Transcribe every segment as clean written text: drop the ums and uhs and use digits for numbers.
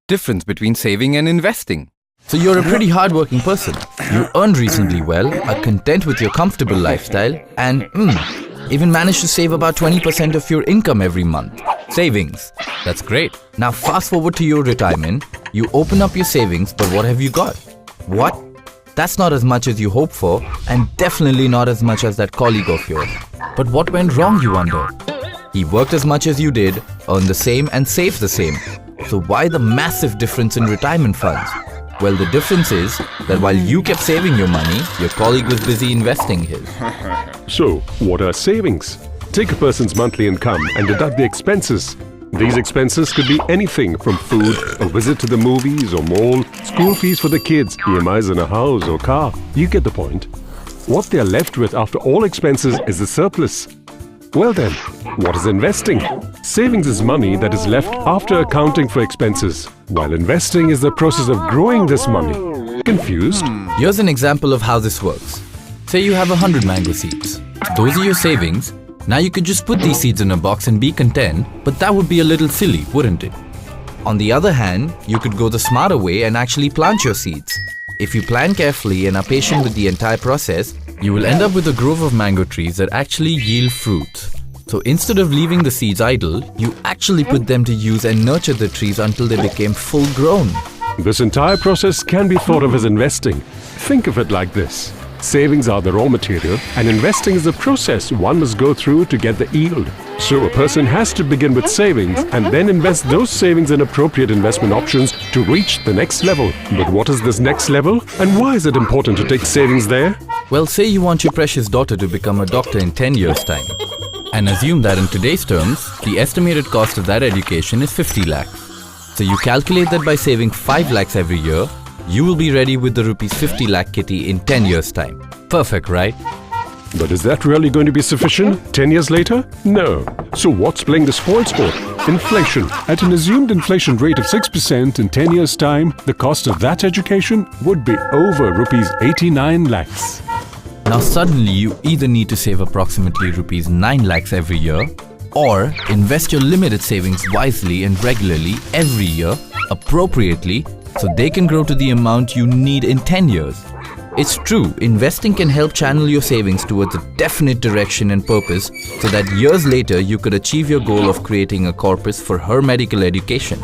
Difference between saving and investing. So you're a pretty hardworking person. You earned reasonably well, are content with your comfortable lifestyle, and even managed to save about 20% of your income every month. Savings. That's great. Now fast forward to your retirement, you open up your savings, but what have you got? What? That's not as much as you hoped for, and definitely not as much as that colleague of yours. But what went wrong, you wonder? He worked as much as you did, earned the same and saved the same. So why the massive difference in retirement funds? Well, the difference is that while you kept saving your money, your colleague was busy investing his. So, what are savings? Take a person's monthly income and deduct the expenses. These expenses could be anything from food, a visit to the movies or mall, school fees for the kids, EMIs on a house or car. You get the point. What they are left with after all expenses is the surplus. Well then, what is investing? Savings is money that is left after accounting for expenses, while investing is the process of growing this money. Confused? Here's an example of how this works. Say you have 100 mango seeds. Those are your savings. Now you could just put these seeds in a box and be content, but that would be a little silly, wouldn't it? On the other hand, you could go the smarter way and actually plant your seeds. If you plan carefully and are patient with the entire process, you will end up with a grove of mango trees that actually yield fruit. So instead of leaving the seeds idle, you actually put them to use and nurture the trees until they became full grown. This entire process can be thought of as investing. Think of it like this. Savings are the raw material and investing is the process one must go through to get the yield. So a person has to begin with savings and then invest those savings in appropriate investment options to reach the next level. But what is this next level and why is it important to take savings there? Well, say you want your precious daughter to become a doctor in 10 years' time. And assume that in today's terms, the estimated cost of that education is 50 lakhs. So you calculate that by saving 5 lakhs every year, you will be ready with the rupees 50 lakh kitty in 10 years' time. Perfect, right? But is that really going to be sufficient 10 years later? No. So what's playing the spoilsport? Inflation. At an assumed inflation rate of 6% in 10 years' time, the cost of that education would be over rupees 89 lakhs. Now suddenly you either need to save approximately rupees 9 lakhs every year, or invest your limited savings wisely and regularly every year, appropriately, so they can grow to the amount you need in 10 years. It's true, investing can help channel your savings towards a definite direction and purpose so that years later you could achieve your goal of creating a corpus for her medical education.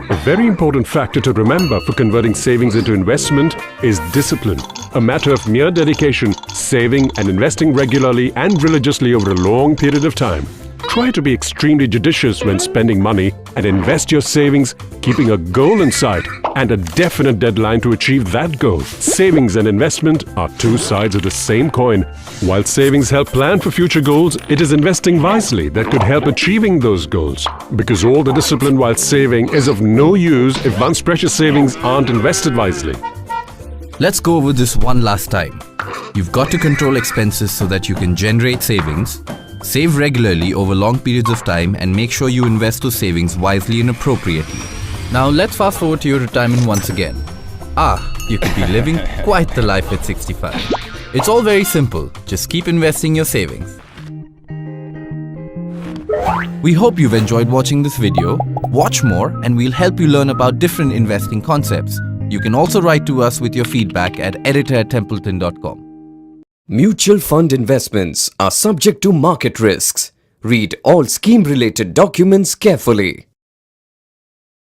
A very important factor to remember for converting savings into investment is discipline. A matter of mere dedication, saving and investing regularly and religiously over a long period of time. Try to be extremely judicious when spending money and invest your savings, keeping a goal in sight and a definite deadline to achieve that goal. Savings and investment are two sides of the same coin. While savings help plan for future goals, it is investing wisely that could help achieving those goals. Because all the discipline while saving is of no use if one's precious savings aren't invested wisely. Let's go over this one last time. You've got to control expenses so that you can generate savings. Save regularly over long periods of time and make sure you invest those savings wisely and appropriately. Now let's fast forward to your retirement once again. You could be living quite the life at 65. It's all very simple. Just keep investing your savings. We hope you've enjoyed watching this video. Watch more and we'll help you learn about different investing concepts. You can also write to us with your feedback at editor@templeton.com. Mutual fund investments are subject to market risks. Read all scheme-related documents carefully.